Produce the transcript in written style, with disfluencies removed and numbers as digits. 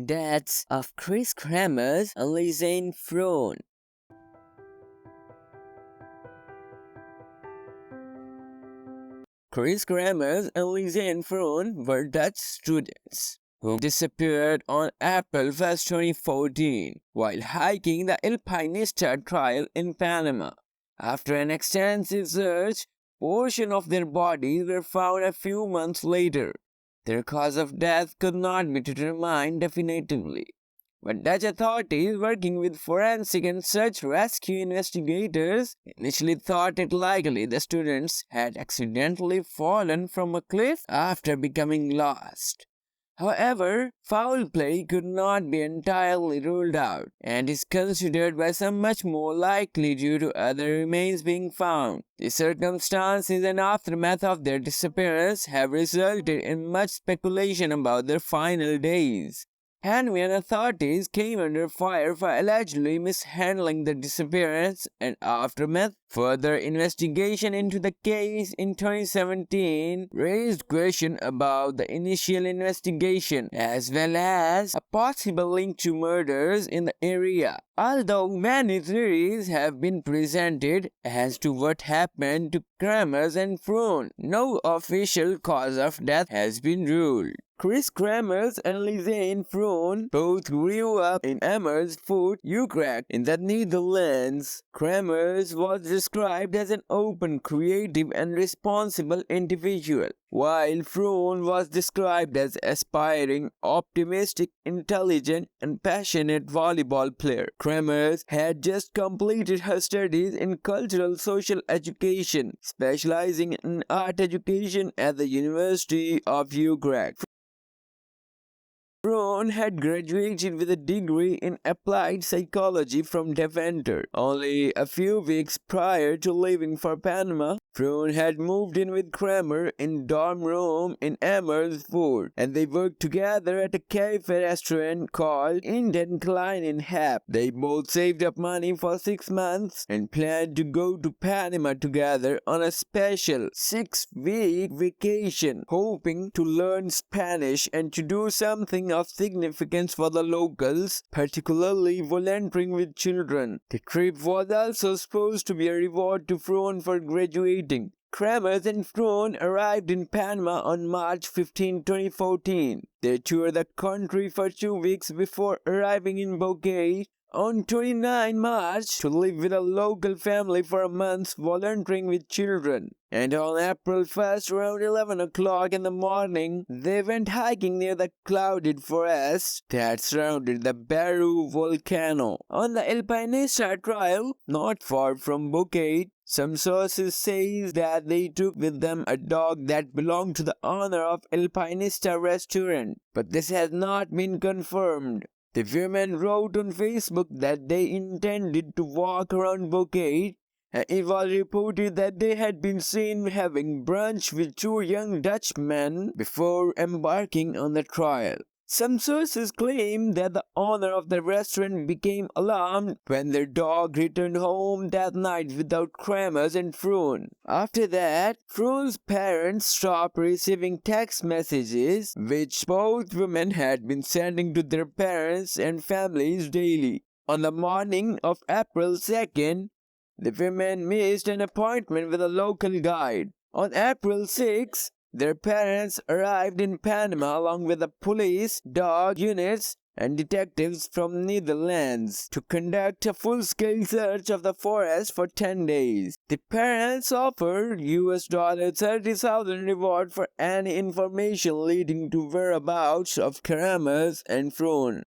Deaths of Kris Kremers and Lisanne Froon. Kris Kremers and Lisanne Froon were Dutch students who disappeared on April 1st, 2014 while hiking the El Pianista Trail in Panama. After an extensive search, portions of their bodies were found a few months later. Their cause of death could not be determined definitively, but Dutch authorities working with forensic and search rescue investigators initially thought it likely the students had accidentally fallen from a cliff after becoming lost. However, foul play could not be entirely ruled out and is considered by some much more likely due to other remains being found. The circumstances and aftermath of their disappearance have resulted in much speculation about their final days. Panamanian authorities came under fire for allegedly mishandling the disappearance and aftermath. Further investigation into the case in 2017 raised questions about the initial investigation as well as a possible link to murders in the area. Although many theories have been presented as to what happened to Kremers and Froon, no official cause of death has been ruled. Kris Kremers and Lisanne Froon both grew up in Amersfoort, Utrecht in the Netherlands. Kremers was described as an open, creative and responsible individual, while Froon was described as aspiring, optimistic, intelligent and passionate volleyball player. Kremers had just completed her studies in cultural social education, specializing in art education at the University of Utrecht. Froon had graduated with a degree in applied psychology from Deventer. Only a few weeks prior to leaving for Panama, Froon had moved in with Kremer in dorm room in Amersfoort, and they worked together at a cafe restaurant called Indian Klein in Hap. They both saved up money for 6 months and planned to go to Panama together on a special 6-week vacation, hoping to learn Spanish and to do something of significance for the locals, particularly volunteering with children. The trip was also supposed to be a reward to Froon for graduating. Kremers and Froon arrived in Panama on March 15, 2014. They toured the country for 2 weeks before arriving in Bocas on 29 March to live with a local family for a month volunteering with children. And on April 1st, around 11 o'clock in the morning, they went hiking near the clouded forest that surrounded the Baru volcano. On the El Pianista Trail, not far from Bocas, some sources say that they took with them a dog that belonged to the owner of El Pianista restaurant, but this has not been confirmed. The women wrote on Facebook that they intended to walk around Bocas, and it was reported that they had been seen having brunch with 2 young Dutchmen before embarking on the trail. Some sources claim that the owner of the restaurant became alarmed when their dog returned home that night without Kremers and Froon. After that, Froon's parents stopped receiving text messages which both women had been sending to their parents and families daily. On the morning of April 2nd, the women missed an appointment with a local guide. On April 6th, their parents arrived in Panama along with the police, dog units, and detectives from Netherlands to conduct a full-scale search of the forest for 10 days. The parents offered $30,000 reward for any information leading to whereabouts of Kremers and Froon.